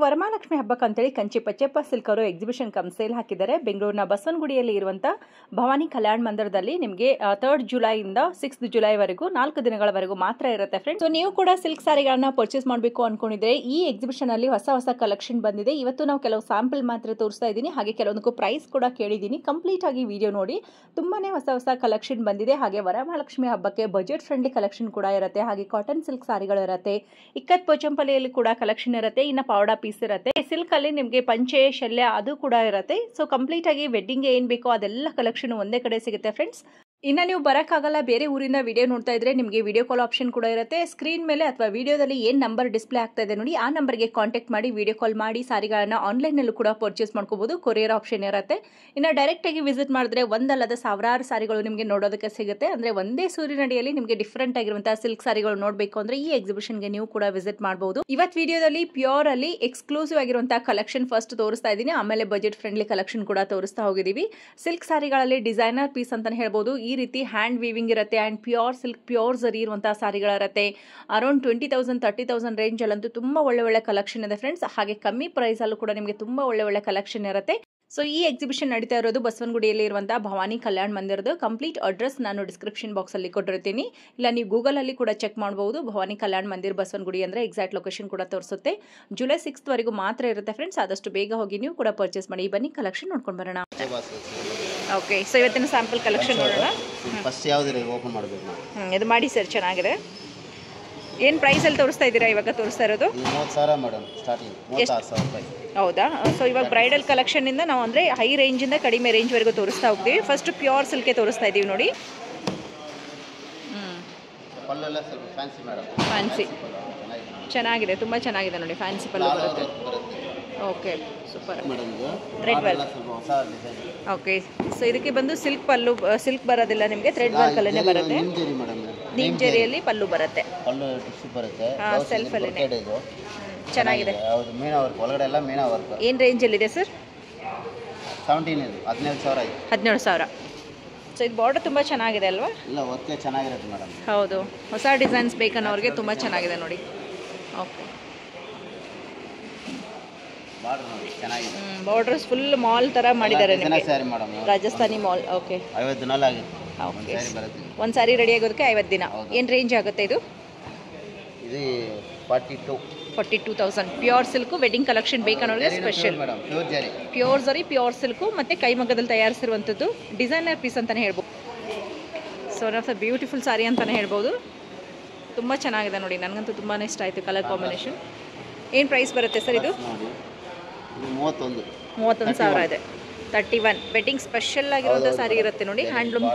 ವರಮಹಾಲಕ್ಷ್ಮಿ ಹಬ್ಬಕ್ಕೆ ಅಂತೇಳಿ ಕಂಚಿ ಪಚ್ಚೆಪ್ಪ ಸಿಲ್ಕ್ ಅವರು ಎಕ್ಸಿಬಿಷನ್ ಕಮ್ ಸೇಲ್ ಹಾಕಿದ್ದಾರೆ. ಬೆಂಗಳೂರಿನ ಬಸವನಗುಡಿಯಲ್ಲಿ ಇರುವಂತ ಭವಾನಿ ಕಲ್ಯಾಣ ಮಂದಿರದಲ್ಲಿ ನಿಮಗೆ 3rd ಜುಲೈಯಿಂದ 6th ಜುಲೈವರೆಗೂ 4 ದಿನಗಳವರೆಗೂ ಮಾತ್ರ ಇರುತ್ತೆ ಫ್ರೆಂಡ್ಸ್. ಸೊ ನೀವು ಕೂಡ ಸಿಲ್ಕ್ ಸಾರಿಗಳನ್ನ ಪರ್ಚೇಸ್ ಮಾಡಬೇಕು ಅನ್ಕೊಂಡಿದ್ರೆ ಈ ಎಕ್ಸಿಬಿಷನ್ ಅಲ್ಲಿ ಹೊಸ ಕಲೆಕ್ಷನ್ ಬಂದಿದೆ. ಇವತ್ತು ನಾವು ಕೆಲವು ಸ್ಯಾಂಪಲ್ ಮಾತ್ರ ತೋರಿಸ್ತಾ ಇದ್ದೀನಿ, ಹಾಗೆ ಕೆಲವೊಂದಕ್ಕೂ ಪ್ರೈಸ್ ಕೂಡ ಕೇಳಿದ್ದೀನಿ. ಕಂಪ್ಲೀಟ್ ಆಗಿ ವಿಡಿಯೋ ನೋಡಿ. ತುಂಬಾನೇ ಹೊಸ ಕಲೆಕ್ಷನ್ ಬಂದಿದೆ. ಹಾಗೆ ವರಮಹಾಲಕ್ಷ್ಮಿ ಹಬ್ಬಕ್ಕೆ ಬಜೆಟ್ ಫ್ರೆಂಡ್ಲಿ ಕಲೆಕ್ಷನ್ ಕೂಡ ಇರುತ್ತೆ. ಹಾಗೆ ಕಾಟನ್ ಸಿಲ್ಕ್ ಸಾರಿಗಳು ಇರುತ್ತೆ, ಇಕ್ಕತ್ ಪೋಚಂಪಲ್ಲಿಯಲ್ಲಿ ಕೂಡ ಕಲೆಕ್ಷನ್ ಇರುತ್ತೆ, ಇನ್ನ ಪಾವಡಾ ಪೀಸ್ ಇರುತ್ತೆ. ಸಿಲ್ಕ್ ಅಲ್ಲಿ ನಿಮಗೆ ಪಂಚೆ ಶಲ್ಯ ಅದು ಕೂಡ ಇರುತ್ತೆ. ಸೊ ಕಂಪ್ಲೀಟ್ ಆಗಿ ವೆಡ್ಡಿಂಗ್ ಏನ್ ಬೇಕೋ ಅದೆಲ್ಲ ಕಲೆಕ್ಷನ್ ಒಂದೇ ಕಡೆ ಸಿಗುತ್ತೆ ಫ್ರೆಂಡ್ಸ್. ಇನ್ನ ನೀವು ಬರಕ್ಕಾಗಲ್ಲ, ಬೇರೆ ಊರಿಂದ ವಿಡಿಯೋ ನೋಡ್ತಾ ಇದ್ರೆ ನಿಮಗೆ ವಿಡಿಯೋ ಕಾಲ್ ಆಪ್ಷನ್ ಕೂಡ ಇರುತ್ತೆ. ಸ್ಕ್ರೀನ್ ಮೇಲೆ ಅಥವಾ ವಿಡಿಯೋದಲ್ಲಿ ಏನ್ ನಂಬರ್ ಡಿಸ್ಪ್ಲೇ ಆಗ್ತಾ ಇದೆ ನೋಡಿ, ಆ ನಂಬರ್ಗೆ ಕಾಂಟ್ಯಾಕ್ಟ್ ಮಾಡಿ ವಿಡಿಯೋ ಕಾಲ್ ಮಾಡಿ ಸಾರಿಗಳನ್ನ ಆನ್ಲೈನ್ ನಲ್ಲೂ ಕೂಡ ಪರ್ಚೇಸ್ ಮಾಡ್ಕೋಬಹುದು. ಕೊರಿಯರ್ ಆಪ್ಷನ್ ಇರುತ್ತೆ. ಇನ್ನ ಡೈರೆಕ್ಟ್ ಆಗಿ ವಿಸಿಟ್ ಮಾಡಿದ್ರೆ ಒಂದಲ್ಲದ ಸಾವಿರಾರು ಸಾರಿಗಳು ನಿಮಗೆ ನೋಡೋದಕ್ಕೆ ಸಿಗುತ್ತೆ. ಅಂದ್ರೆ ಒಂದೇ ಸೂರಿನಡಿಯಲ್ಲಿ ನಿಮಗೆ ಡಿಫ್ರೆಂಟ್ ಆಗಿರುವಂತಹ ಸಿಲ್ಕ್ ಸಾರಿಗಳು ನೋಡಬೇಕು ಅಂದ್ರೆ ಈ ಎಕ್ಸಿಬಿಷನ್ಗೆ ನೀವು ಕೂಡ ವಿಸಿಟ್ ಮಾಡಬಹುದು. ಇವತ್ತು ವಿಡಿಯೋದಲ್ಲಿ ಪ್ಯೂರ್ ಅಲ್ಲಿ ಎಕ್ಸ್ಕ್ಲೂಸಿವ್ ಆಗಿರುವಂತಹ ಕಲೆಕ್ಷನ್ ಫಸ್ಟ್ ತೋರಿಸ್ತಾ ಇದ್ದೀನಿ, ಆಮೇಲೆ ಬಜೆಟ್ ಫ್ರೆಂಡ್ಲಿ ಕಲೆಕ್ಷನ್ ಕೂಡ ತೋರಿಸ್ತಾ ಹೋಗಿದೀವಿ. ಸಿಲ್ಕ್ ಸಾರಿಗಳಲ್ಲಿ ಡಿಸೈನರ್ ಪೀಸ್ ಅಂತ ಹೇಳ್ಬೋದು. ಈ ರೀತಿ ಹ್ಯಾಂಡ್ ವೀವಿಂಗ್ ಇರುತ್ತೆ ಅಂಡ್ ಪ್ಯೂರ್ ಸಿಲ್ಕ್ ಪ್ಯೂರ್ ಜರಿ ಇರುವಂತಹ ಸಾರಿಗಳಿರುತ್ತೆ. ಅರೌಂಡ್ 20,000 30,000 ರೇಂಜ್ ಅಲ್ಲಂತೂ ತುಂಬಾ ಒಳ್ಳೆ ಕಲೆಕ್ಷನ್ ಇದೆ ಫ್ರೆಂಡ್ಸ್. ಹಾಗೆ ಕಮ್ಮಿ ಪ್ರೈಸ್ ಅಲ್ಲೂ ಕೂಡ ನಿಮಗೆ ತುಂಬಾ ಒಳ್ಳೆ ಕಲೆಕ್ಷನ್ ಇರುತ್ತೆ. ಸೊ ಈ ಎಕ್ಸಿಬಿಷನ್ ನಡೀತಾ ಇರೋದು ಬಸವನಗುಡಿಯಲ್ಲಿ ಇರುವಂತಹ ಭವಾನಿ ಕಲ್ಯಾಣ ಮಂದಿರದ. ಕಂಪ್ಲೀಟ್ ಅಡ್ರೆಸ್ ನಾನು ಡಿಸ್ಕ್ರಿಪ್ಷನ್ ಬಾಕ್ಸ್ ಅಲ್ಲಿ ಕೊಟ್ಟಿರ್ತೀನಿ, ಇಲ್ಲ ನೀವು ಗೂಗಲ್ ಅಲ್ಲಿ ಕೂಡ ಚೆಕ್ ಮಾಡಬಹುದು. ಭವಾನಿ ಕಲ್ಯಾಣ ಮಂದಿರ ಬಸವನಗುಡಿ ಅಂದ್ರೆ ಎಕ್ಸಾಕ್ಟ್ ಲೊಕೇಶನ್ ಕೂಡ ತೋರಿಸುತ್ತೆ. ಜುಲೈ 6th ವರೆಗೂ ಮಾತ್ರ ಇರುತ್ತೆ ಫ್ರೆಂಡ್ಸ್. ಆದಷ್ಟು ಬೇಗ ಹೋಗಿ ನೀವು ಕೂಡ ಪರ್ಚೇಸ್ ಮಾಡಿ. ಬನ್ನಿ ಕಲೆಕ್ಷನ್ ನೋಡ್ಕೊಂಡು ಬರೋಣ. ಓಕೆ, ಸೊ ಇವತ್ತಿನ ಸ್ಯಾಂಪಲ್ ಕಲೆಕ್ಷನ್ ನೋಡೋಣ. ಫಸ್ಟ್ ಯಾವ್ದು ಓಪನ್ ಮಾಡಬೇಕು? ಇದು ಮಾಡಿ ಸರ್, ಚೆನ್ನಾಗಿದೆ. ಏನು ಪ್ರೈಸ್ ಅಲ್ಲಿ ತೋರಿಸ್ತಾ ಇದ್ದೀರಾ ಇವಾಗ ತೋರಿಸ್ತಾ ಇರೋದು? 30,000 ಮೇಡಮ್, ಸ್ಟಾರ್ಟಿಂಗ್ 36,000 ರೂಪಾಯಿ. ಹೌದಾ? ಸೊ ಇವಾಗ ಬ್ರೈಡಲ್ ಕಲೆಕ್ಷನ್ ಇಂದ ನಾವು ಅಂದ್ರೆ ಹೈ ರೇಂಜ್ ಇಂದ ಕಡಿಮೆ ರೇಂಜ್ ವರೆಗೂ ತೋರಿಸ್ತಾ ಹೋಗ್ತೀವಿ. ಫಸ್ಟ್ ಪ್ಯೂರ್ ಸಿಲ್ಕ್ ತೋರಿಸ್ತಾ ಇದೀವಿ ನೋಡಿ. ಪಲ್ಲೆಲ್ಲ ಸ್ವಲ್ಪ ಫ್ಯಾನ್ಸಿ ಮೇಡಮ್, ಫ್ಯಾನ್ಸಿ ಚೆನ್ನಾಗಿದೆ, ತುಂಬಾ ಚೆನ್ನಾಗಿದೆ ನೋಡಿ. ಫ್ಯಾನ್ಸಿ ಪಲ್ಲು ಬರುತ್ತೆ. Okay, super madam. Thread work ಸ್ವಲ್ಪ ಹೊಸ ಡಿಸೈನ್. ಓಕೆ, ಸೊ ಇದಕ್ಕೆ ಬಂದು ಸಿಲ್ಕ್ ಪಲ್ಲು, ಸಿಲ್ಕ್ ಬರೋದಿಲ್ಲ ನಿಮಗೆ, ಥ್ರೆಡ್ ವರ್ಕ್ ಅಲ್ಲೇ ಬರುತ್ತೆ. ನಿಮ್ಜರಿ ಮೇಡಮ್, ನಿಮ್ಜರಿಯಲ್ಲಿ ಪಲ್ಲು ಬರುತ್ತೆ. ಪಲ್ಲು ಟಿಶ್ಯೂ ಬರುತ್ತೆ. ಸೆಲ್ಫ್ ಅಲ್ಲಿ ಇದು ಚೆನ್ನಾಗಿದೆ. ಹೌದು, ಮೀನಾ ವರ್ಕ್ ಒಳಗಡೆ ಎಲ್ಲ ಮೀನಾ ವರ್ಕ್. ಏನು ರೇಂಜ್ ಅಲ್ಲಿ ಇದೆ ಸರ್? 17 ಇದು 17,000 ಇದೆ. 17,000. ಸೊ ಇದು ಬಾರ್ಡರ್ ತುಂಬಾ ಚೆನ್ನಾಗಿದೆ ಅಲ್ವಾ? ಇಲ್ಲ, ವರ್ಕ್ ಚೆನ್ನಾಗಿರುತ್ತೆ ಮೇಡಮ್. ಹೌದು, ಹೊಸ ಡಿಸೈನ್ಸ್ ಬೇಕನ್ನೋರಿಗೆ ತುಂಬಾ ಚೆನ್ನಾಗಿದೆ ನೋಡಿ. ಓಕೆ, ಬಾರ್ಡರ್ ನೋಡಿ ಚೆನ್ನಾಗಿದೆ. ಬಾರ್ಡರ್ಸ್ ಫುಲ್ ಮಾಲ್ ತರ ಮಾಡಿದ್ದಾರೆ ನಿಮಗೆ. Sari madam, Rajasthani mall. Okay, 50 ದಿನ ಆಗುತ್ತೆ. ಓಕೆ, ಬರುತ್ತೆ. ಒಂದು ಸಾರಿ ರೆಡಿ ಆಗೋದಕ್ಕೆ 50 ದಿನ. ಏನು ರೇಂಜ್ ಆಗುತ್ತೆ ಇದು? ಇದು 42,000. ಪ್ಯೂರ್ ಸಿಲ್ಕ್ ವೆಡ್ಡಿಂಗ್ ಕಲೆಕ್ಷನ್ ಬೇಕನ್ನೋರಿಗೆ special. Pure zari, pure silk ಮತ್ತೆ ಕೈಮಗ್ಗದಲ್ಲಿ ತಯಾರಿಸಿರುವಂಥದ್ದು ಡಿಸೈನರ್ ಪೀಸ್ ಅಂತಾನೆ ಹೇಳ್ಬೋದು. So one of the beautiful sari ಅಂತಾನೆ ಹೇಳ್ಬೋದು. ತುಂಬ ಚೆನ್ನಾಗಿದೆ ನೋಡಿ, ನನಗಂತೂ ತುಂಬಾ ಇಷ್ಟ ಆಯಿತು ಕಲರ್ ಕಾಂಬಿನೇಷನ್. ಏನು ಪ್ರೈಸ್ ಬರುತ್ತೆ ಸರ್ ಇದು? 31,000 ಇದೆ. 31 ವೆಡ್ಡಿಂಗ್ ಸ್ಪೆಷಲ್ ಆಗಿರುವಂಥ ಸಾರಿ ಇರುತ್ತೆ ನೋಡಿ. ಹ್ಯಾಂಡ್ಲೂಮ್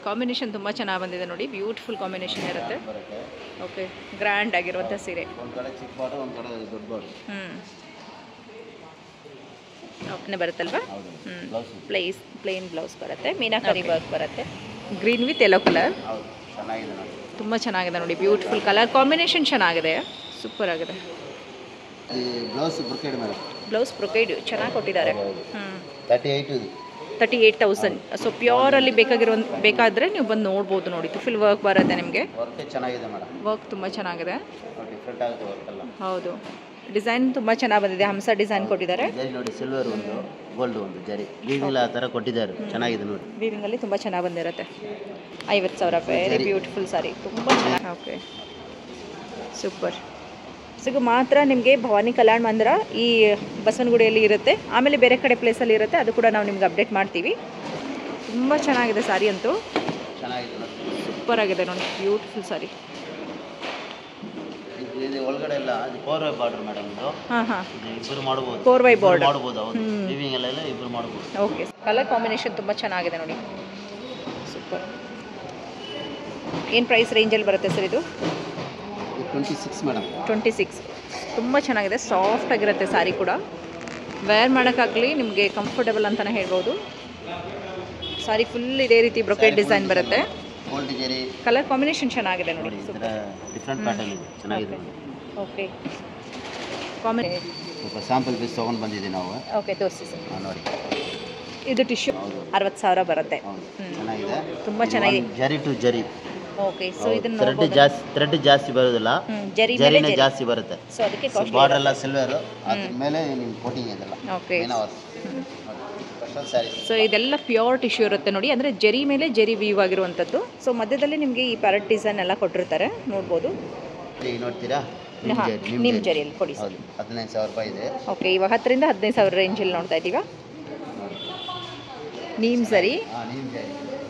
ಕಾಂಬಿನೇಷನ್ ತುಂಬ ಚೆನ್ನಾಗಿ ಬಂದಿದೆ ನೋಡಿ. ಬ್ಯೂಟಿಫುಲ್ ಕಾಂಬಿನೇಷನ್ ಇರುತ್ತೆ. ಓಕೆ, ಗ್ರ್ಯಾಂಡ್ ಆಗಿರುವಂಥ ಸೀರೆ. ಓಕೆ ಬರುತ್ತಲ್ವಾ? ಪ್ಲೇನ್ ಬ್ಲೌಸ್ ಬರುತ್ತೆ, ಮೀನಾಕರಿ ವರ್ಕ್ ಬರುತ್ತೆ. ಗ್ರೀನ್ ವಿತ್ ಯೆಲ್ಲೋ ಕಲರ್ ತುಂಬ ಚೆನ್ನಾಗಿದೆ ನೋಡಿ. ಬ್ಯೂಟಿಫುಲ್ ಕಲರ್ ಕಾಂಬಿನೇಷನ್ ಚೆನ್ನಾಗಿದೆ, ಸೂಪರ್ ಆಗಿದೆ. ಬ್ಲೌಸ್ ಬ್ರೊಕೇಡ್ ಚೆನ್ನಾಗಿ ಕೊಟ್ಟಿದ್ದಾರೆ. 38,000. ಸೊ ಪ್ಯೂರ್ ಅಲ್ಲಿ ಬೇಕಾದ್ರೆ ನೀವು ಬಂದು ನೋಡ್ಬೋದು ನೋಡಿ. ಫುಲ್ ವರ್ಕ್ ಬರುತ್ತೆ ನಿಮಗೆ. ವರ್ಕ್ ತುಂಬ ಚೆನ್ನಾಗಿದೆ. ಹೌದು, ಡಿಸೈನ್ ತುಂಬ ಚೆನ್ನಾಗಿ ಬಂದಿದೆ. ಹಂಸ ಡಿಸೈನ್ ಕೊಟ್ಟಿದ್ದಾರೆ ನೋಡಿ. ಸಿಲ್ವರ್ ಒಂದು, ಗೋಲ್ಡ್ ಒಂದು ಜರಿ ವೀವಿಂಗ್ ಆ ಥರ ಕೊಟ್ಟಿದ್ದಾರೆ. ಚೆನ್ನಾಗಿದೆ ನೋಡಿ. ವೀವಿಂಗ್ ಅಲ್ಲಿ ತುಂಬ ಚೆನ್ನಾಗಿ ಬಂದಿರುತ್ತೆ. 50,000. ವೆರಿ ಬ್ಯೂಟಿಫುಲ್ ಸಾರಿ, ತುಂಬ ಚೆನ್ನಾಗಿ. Okay, super. ಸಿಗು ಮಾತ್ರ ನಿಮಗೆ ಭವಾನಿ ಕಲ್ಯಾಣ ಮಂದಿರ ಈ ಬಸವನಗುಡಿಯಲ್ಲಿ ಇರುತ್ತೆ. ಆಮೇಲೆ ಬೇರೆ ಕಡೆ ಪ್ಲೇಸಲ್ಲಿ ಇರುತ್ತೆ, ಅದು ಕೂಡ ನಾವು ನಿಮ್ಗೆ ಅಪ್ಡೇಟ್ ಮಾಡ್ತೀವಿ. ತುಂಬ ಚೆನ್ನಾಗಿದೆ ಸಾರಿ ಅಂತೂ, ಸೂಪರ್ ಆಗಿದೆ ನೋಡಿ. ಬ್ಯೂಟಿಫುಲ್ ಸಾರಿ. ಒಳಗಡೆ ಎಲ್ಲ 4 ಬಾರ್ಡರ್ ಮೇಡಮ್. ಇಬ್ಬರು ಮಾಡಬಹುದು, 4 ಬಾರ್ಡರ್ ಮಾಡಬಹುದು. ವೀವಿಂಗ್ ಎಲ್ಲ ಇಬ್ಬರು ಮಾಡಬಹುದು. ಓಕೆ, ಕಲರ್ ಕಾಂಬಿನೇಷನ್ ತುಂಬ ಚೆನ್ನಾಗಿದೆ ನೋಡಿ, ಸೂಪರ್. ಏನು ಪ್ರೈಸ್ ರೇಂಜಲ್ಲಿ ಬರುತ್ತೆ ಸರ್ ಇದು? 26 ಮೇಡಮ್. 26. ತುಂಬ ಚೆನ್ನಾಗಿದೆ, ಸಾಫ್ಟ್ ಆಗಿರುತ್ತೆ ಸಾರಿ ಕೂಡ. ವೇರ್ ಮಾಡೋಕ್ಕಾಗಲಿ ನಿಮಗೆ ಕಂಫರ್ಟಬಲ್ ಅಂತಲೇ ಹೇಳ್ಬೋದು. ಸಾರಿ ಫುಲ್ ಇದೇ ರೀತಿ ಬ್ರೊಕೇಡ್ ಡಿಸೈನ್ ಬರುತ್ತೆ. ಕಲರ್ ಕಾಂಬಿನೇಷನ್ ಚೆನ್ನಾಗಿದೆ ನೋಡಿ. ಡಿಫರೆಂಟ್ ಪ್ಯಾಟರ್ನ್ ಇದೆ, ಚೆನ್ನಾಗಿದೆ. ಓಕೆ, ಸ್ಯಾಂಪಲ್ ಪೀಸ್ ತೊಗೊಂಡು ಬಂದಿದ್ದೀವಿ ನಾವು. ಓಕೆ, ತೋರಿಸಿ ಸರ್. ನೋಡಿ, ಇದು ಟಿಶ್ಯೂ 60,000 ಬರುತ್ತೆ. ಚೆನ್ನಾಗಿದೆ, ತುಂಬ ಚೆನ್ನಾಗಿದೆ. ಜರಿ ಟು ಜರಿ ಓಕೆ ಸೊ ಇದನ್ನ ಥ್ರೆಡ್ ಜಾಸ್ತಿ ಬರೋದಿಲ್ಲ, ಜರಿನೇ ಜಾಸ್ತಿ ಬರುತ್ತೆ. ಸೊ ಅದಕ್ಕೆ ಬಾರ್ಡರ್ ಎಲ್ಲ ಸಿಲ್ವರ್, ಅದ್ರ ಮೇಲೆ ನಿಮ್ಗೆ ಕೋಟಿಂಗ್ ಇದೆಲ್ಲ. ಓಕೆ ಸ್ಯಾರಿ. ಸೊ ಇದೆಲ್ಲ ಪ್ಯೂರ್ ಟಿಶ್ಯೂ ಇರುತ್ತೆ ನೋಡಿ, ಅಂದರೆ ಜರಿ ಮೇಲೆ ಜರಿ ವೀವ್ ಆಗಿರುವಂಥದ್ದು. ಸೊ ಮಧ್ಯದಲ್ಲಿ ನಿಮಗೆ ಈ ಪ್ಯಾರೆಟ್ ಡಿಸೈನ್ ಎಲ್ಲ ಕೊಟ್ಟಿರ್ತಾರೆ, ನೋಡ್ಬೋದು. ನೋಡ್ತೀರಾ? ನಿಮ್ಮ ಜರಿಯಲ್ಲಿ ಕೊಡಿ ಸರ್. 15,000 ರೂಪಾಯಿ ಇದೆ. ಓಕೆ, ಇವಾಗ 10,000 ರಿಂದ 15,000 ರೇಂಜಲ್ಲಿ ನೋಡ್ತಾ ಇದ್ದೀವಾ ನೀಮ್ ಜರಿ.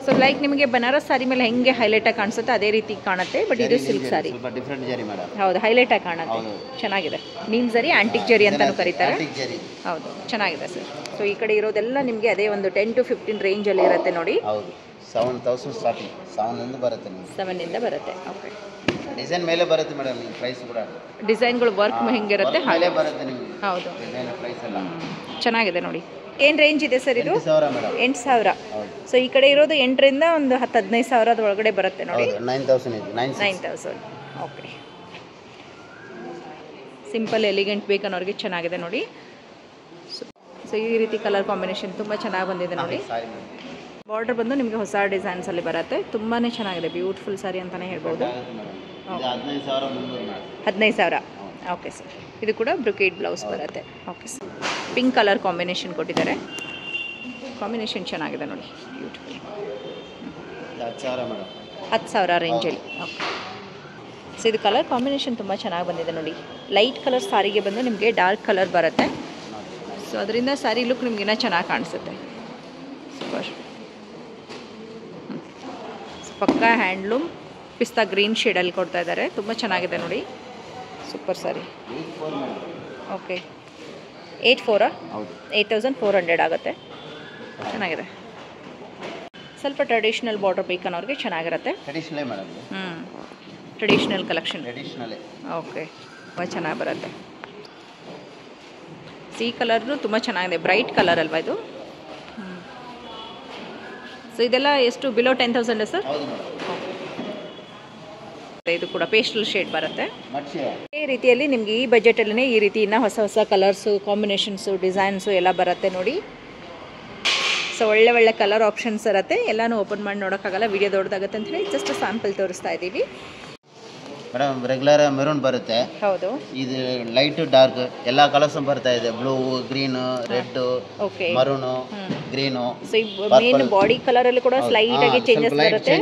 ಸೊ ಲೈಕ್ ನಿಮಗೆ ಬನಾರಸ್ ಸಾರಿ ಮೇಲೆ ಹೆಂಗೆ ಹೈಲೈಟಾಗಿ ಕಾಣಿಸುತ್ತೆ ಅದೇ ರೀತಿ ಕಾಣುತ್ತೆ, ಬಟ್ ಇದು ಸಿಲ್ಕ್ ಸಾರಿ. ಡಿಫ್ರೆಂಟ್ ಜರಿ ಮೇಡಮ್. ಹೌದು, ಹೈಲೈಟಾಗಿ ಕಾಣುತ್ತೆ, ಚೆನ್ನಾಗಿದೆ. ನೀಮ್ ಜರಿ, ಆಂಟಿಕ್ ಜರಿ ಅಂತಲೂ ಕರೀತಾರೆ. ಹೌದು, ಚೆನ್ನಾಗಿದೆ ಸರ್. ಸೊ ಈ ಕಡೆ ಇರೋದೆಲ್ಲ ನಿಮಗೆ ಅದೇ ಒಂದು 10 to 15 ರೇಂಜಲ್ಲಿ ಇರುತ್ತೆ ನೋಡಿ. ಹೌದು, 7,000 ಸ್ಟಾರ್ಟಿಂಗ್, 7 ಬರುತ್ತೆ ನಿಮಗೆ. 7 ಬರುತ್ತೆ. ಓಕೆ, ಡಿಸೈನ್ ಮೇಲೆ ಬರುತ್ತೆ ಮೇಡಮ್, ನಿಮ್ಮ ಪ್ರೈಸ್ ಕೂಡ ಡಿಸೈನ್ಗಳು ವರ್ಕ್ ಹೆಂಗಿರುತ್ತೆ ಹಾಗೆ ಬರುತ್ತೆ ನಿಮಗೆ. ಹೌದು, ಡಿಸೈನ್ ಪ್ರೈಸ್ ಎಲ್ಲ ಚೆನ್ನಾಗಿದೆ ನೋಡಿ. ಏನು ರೇಂಜ್ ಇದೆ ಸರ್ ಇದು? 8,000 ಮೇಡಮ್. 8,000. ಸೊ ಈ ಕಡೆ ಇರೋದು 8 ರಿಂದ ಒಂದು 10-15,000 ಒಳಗಡೆ ಬರುತ್ತೆ ನೋಡಿ. 9,000 ಇದೆ. 9,000. ಓಕೆ, ಸಿಂಪಲ್ ಎಲಿಗೆಂಟ್ ಬೇಕನ್ನೋರಿಗೆ ಚೆನ್ನಾಗಿದೆ ನೋಡಿ. ಸೊ ಈ ರೀತಿ ಕಲರ್ ಕಾಂಬಿನೇಷನ್ ತುಂಬ ಚೆನ್ನಾಗಿ ಬಂದಿದೆ ನೋಡಿ. ಬಾರ್ಡರ್ ಬಂದು ನಿಮಗೆ ಹೊಸ ಡಿಸೈನ್ಸಲ್ಲಿ ಬರುತ್ತೆ, ತುಂಬಾ ಚೆನ್ನಾಗಿದೆ. ಬ್ಯೂಟಿಫುಲ್ ಸಾರಿ ಅಂತಲೇ ಹೇಳ್ಬೋದು. 15,000. ಓಕೆ ಸರ್, ಇದು ಕೂಡ ಬ್ರೊಕೇಡ್ ಬ್ಲೌಸ್ ಬರುತ್ತೆ. Okay sir, pink colour combination ಕೊಟ್ಟಿದ್ದಾರೆ, ಕಾಂಬಿನೇಷನ್ ಚೆನ್ನಾಗಿದೆ ನೋಡಿ, ಬ್ಯೂಟಿಫುಲ್. 10,000 ರೇಂಜಲ್ಲಿ. ಓಕೆ, ಸೊ ಇದು ಕಲರ್ ಕಾಂಬಿನೇಷನ್ ತುಂಬ ಚೆನ್ನಾಗಿ ಬಂದಿದೆ ನೋಡಿ. ಲೈಟ್ ಕಲರ್ ಸಾರಿಗೆ ಬಂದು ನಿಮಗೆ ಡಾರ್ಕ್ ಕಲರ್ ಬರುತ್ತೆ. ಸೊ ಅದರಿಂದ ಸ್ಯಾರಿ ಲುಕ್ ನಿಮ್ಗೆ ಇನ್ನೂ ಚೆನ್ನಾಗಿ ಕಾಣಿಸುತ್ತೆ. ಸೂಪರ್. ಪಕ್ಕಾ ಹ್ಯಾಂಡ್ಲೂಮ್ ಪಿಸ್ತಾ ಗ್ರೀನ್ ಶೇಡಲ್ಲಿ ಕೊಡ್ತಾ ಇದ್ದಾರೆ, ತುಂಬ ಚೆನ್ನಾಗಿದೆ ನೋಡಿ. ಸೂಪರ್ ಸಾರಿ. ಓಕೆ, 8,400 ಆಗುತ್ತೆ, ಚೆನ್ನಾಗಿದೆ. ಸ್ವಲ್ಪ ಟ್ರೆಡಿಷ್ನಲ್ ಬಾರ್ಡರ್ ಬೇಕನ್ನೋರಿಗೆ ಚೆನ್ನಾಗಿರುತ್ತೆ. Traditional collection. ಓಕೆ, ತುಂಬ ಚೆನ್ನಾಗಿ ಬರುತ್ತೆ. ಸಿ ಕಲರ್ನು ತುಂಬ ಚೆನ್ನಾಗಿದೆ, ಬ್ರೈಟ್ ಕಲರ್ ಅಲ್ವಾ ಇದು? ಸೊ ಇದೆಲ್ಲ ಎಷ್ಟು ಬಿಲೋ 10,000 ಸರ್? ಇದು ಕೂಡ ಪೇಸ್ಟಲ್ ಶೇಡ್ ಬರುತ್ತೆ. ಈ ರೀತಿಯಲ್ಲಿ ನಿಮಗೆ ಈ ಬಜೆಟಲ್ಲೇ ಈ ರೀತಿ ಇನ್ನೂ ಹೊಸ ಹೊಸ ಕಲರ್ಸು, ಕಾಂಬಿನೇಷನ್ಸು, ಡಿಸೈನ್ಸು ಎಲ್ಲ ಬರುತ್ತೆ ನೋಡಿ. ಸೊ ಒಳ್ಳೆ ಕಲರ್ ಆಪ್ಷನ್ಸ್ ಇರುತ್ತೆ. ಎಲ್ಲನೂ ಓಪನ್ ಮಾಡಿ ನೋಡೋಕ್ಕಾಗಲ್ಲ, ವಿಡಿಯೋ ದೊಡ್ಡದಾಗುತ್ತೆ ಅಂತ ಹೇಳಿ ಜಸ್ಟ್ ಸ್ಯಾಂಪಲ್ ತೋರಿಸ್ತಾ ಇದ್ದೀವಿ. ಮೇಡಮ್ ರೆಗ್ಯುಲರ್ ಮೆರೂನ್ ಬರುತ್ತೆ. ಹೌದು, ಇದು ಲೈಟ್ ಡಾರ್ಕ್ ಎಲ್ಲ ಕಲರ್ಸ್ ಬರ್ತಾ ಇದೆ. Blue, green, red, ಮರೂನು, green. So ಈ ಮೇನ್ ಬಾಡಿ ಕಲರ್ ಅಲ್ಲಿ ಕೂಡ ಸ್ಲೈಟ್ ಆಗಿ ಚೇಂಜಸ್ ಬರುತ್ತೆ.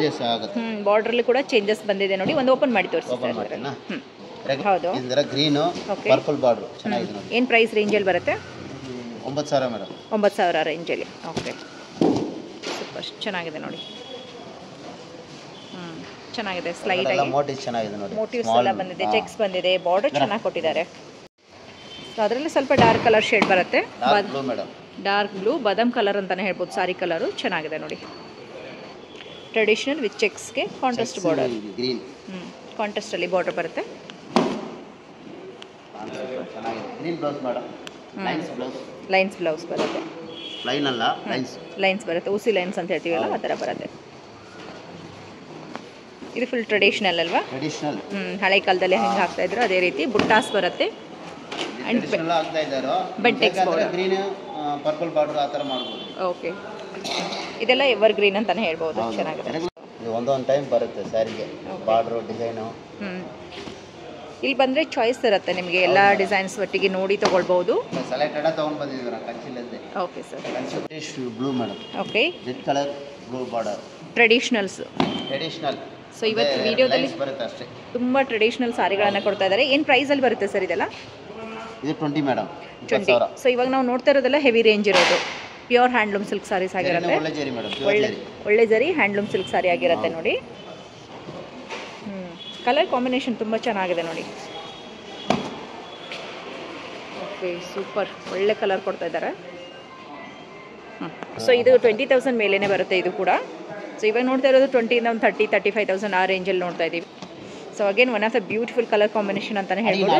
ಬಾರ್ಡರ್ ಅಲ್ಲಿ ಕೂಡ ಚೇಂಜಸ್ ಬಂದಿದೆ ನೋಡಿ. ಒಂದು ಓಪನ್ ಮಾಡಿ ತೋರಿಸಿ. ಹೌದು, ಇದರ ಗ್ರೀನ್ ಪರ್ಪಲ್ ಬಾರ್ಡರ್ ಚೆನ್ನಾಗಿದೆ ನೋಡಿ. ಏನು ಪ್ರೈಸ್ ರೇಂಜ್ ಅಲ್ಲಿ ಬರುತ್ತೆ? 9,000 ಮೇಡಮ್. 9,000 ರೇಂಜ್ ಅಲ್ಲಿ. ಓಕೆ, ಸೂಪರ್, ಚೆನ್ನಾಗಿದೆ ನೋಡಿ. ಚೆನ್ನಾಗಿದೆ, ಸ್ಲೈಡ್ ಆಗಿ ಮೋಟಿವ್ಸ್ ಚೆನ್ನಾಗಿದೆ ನೋಡಿ. ಮೋಟಿವ್ಸ್ ಎಲ್ಲ ಬಂದಿದೆ, ಚೆಕ್ಸ್ ಬಂದಿದೆ, ಬಾರ್ಡರ್ ಚೆನ್ನಾಗಿ ಕೊಟ್ಟಿದ್ದಾರೆ. ಸೊ ಅದರಲ್ಲಿ ಸ್ವಲ್ಪ ಡಾರ್ಕ್ ಕಲರ್ ಶೇಡ್ ಬರುತ್ತೆ. ಡಾರ್ಕ್ ಬ್ಲೂ, ಬಾದಾಮ್ ಕಲರ್ ಅಂತಾನೆ ಹೇಳ್ಬೋದು. ಸಾರಿ ಕಲರು ಚೆನ್ನಾಗಿದೆ ನೋಡಿ. ಟ್ರೆಡಿಷನಲ್ ವಿತ್ ಚೆಕ್ಸ್ಗೆ ಕಾಂಟ್ರಾಸ್ಟ್ ಬಾರ್ಡರ್. ಗ್ರೀನ್ ಕಾಂಟ್ರಾಸ್ಟ್ ಅಲ್ಲಿ ಬಾರ್ಡರ್ ಬರುತ್ತೆ. ಲೈನ್ಸ್ ಬ್ಲೌಸ್ ಬರುತ್ತೆ. ಲೈನ್ಸ್ ಬರುತ್ತೆ, ಉಸಿ ಲೈನ್ಸ್ ಅಂತ ಹೇಳ್ತೀವಲ್ಲ ಆ ಥರ ಬರುತ್ತೆ. ಇದು ಫುಲ್ ಟ್ರೆಡಿಷನಲ್ ಅಲ್ವಾ? ಹಳೆ ಕಾಲದಲ್ಲಿ ಹೆಂಗೆ ಹಾಕ್ತಾ ಇದ್ರು ಅದೇ ರೀತಿ ಬುಟ್ಟಾಸ್ ಬರುತ್ತೆ. And Bentex border, purple border ಆ ಥರ ಮಾಡ್ಬೋದು. ಓಕೆ, ಇದೆಲ್ಲ ಎವರ್ ಗ್ರೀನ್ ಅಂತಾನೆ ಹೇಳ್ಬೋದು. ಚೆನ್ನಾಗಿದೆ. ಒಂದೊಂದು ಟೈಮ್ ಬರುತ್ತೆ ಸ್ಯಾರಿಗೆ ಬಾರ್ಡರ್ ಡಿಸೈನು. ಇಲ್ಲಿ ಬಂದರೆ ಚಾಯ್ಸ್ ಇರುತ್ತೆ ನಿಮಗೆ, ಎಲ್ಲ ಡಿಸೈನ್ಸ್ ಒಟ್ಟಿಗೆ ನೋಡಿ ತೊಗೊಳ್ಬೋದು. ಸೆಲೆಕ್ಟೆಡ್ ತೊಗೊಂಡು ಬಂದಿದ್ದೀರಾ ಕಂಚಿಲಂದೆ. Okay sir. Kanchi blue madam. Okay, red colour blue border. Traditional. So ಇವತ್ತು ವಿಡಿಯೋದಲ್ಲಿ ತುಂಬ ಟ್ರೆಡಿಷನಲ್ ಸಾರಿಗಳನ್ನು ಕೊಡ್ತಾ ಇದ್ದಾರೆ. ಏನು ಪ್ರೈಸಲ್ಲಿ ಬರುತ್ತೆ ಸರ್ ಇದೆಲ್ಲ? ಇದು 20 ಮೇಡಮ್. 20. ಸೊ ಇವಾಗ ನಾವು ನೋಡ್ತಾ ಇರೋದೆಲ್ಲ ಹೆವಿ ರೇಂಜ್ ಇರೋದು ಪ್ಯೂರ್ ಹ್ಯಾಂಡ್ಲೂಮ್ ಸಿಲ್ಕ್ ಸಾರೀಸ್ ಆಗಿರುತ್ತೆ. ಒಳ್ಳೆ ಜರಿ ಹ್ಯಾಂಡ್ಲೂಮ್ ಸಿಲ್ಕ್ ಸಾರಿ ಆಗಿರುತ್ತೆ ನೋಡಿ. ಕಲರ್ ಕಾಂಬಿನೇಷನ್ ತುಂಬ ಚೆನ್ನಾಗಿದೆ ನೋಡಿ. ಓಕೆ, ಸೂಪರ್, ಒಳ್ಳೆ ಕಲರ್ ಕೊಡ್ತಾ ಇದ್ದಾರೆ. ಸೊ ಇದು 20,000 ಮೇಲೇ ಬರುತ್ತೆ ಇದು ಕೂಡ. ಸೊ ಇವಾಗ ನೋಡ್ತಾ ಇರೋದು 20 ಇಂದ ಒಂದು 30-35,000 ಆ ರೇಂಜಲ್ಲಿ ನೋಡ್ತಾ ಇದ್ದೀವಿ. So again one of the beautiful colour combination ಅಂತಲೇ ಹೇಳ್ಬೋದು.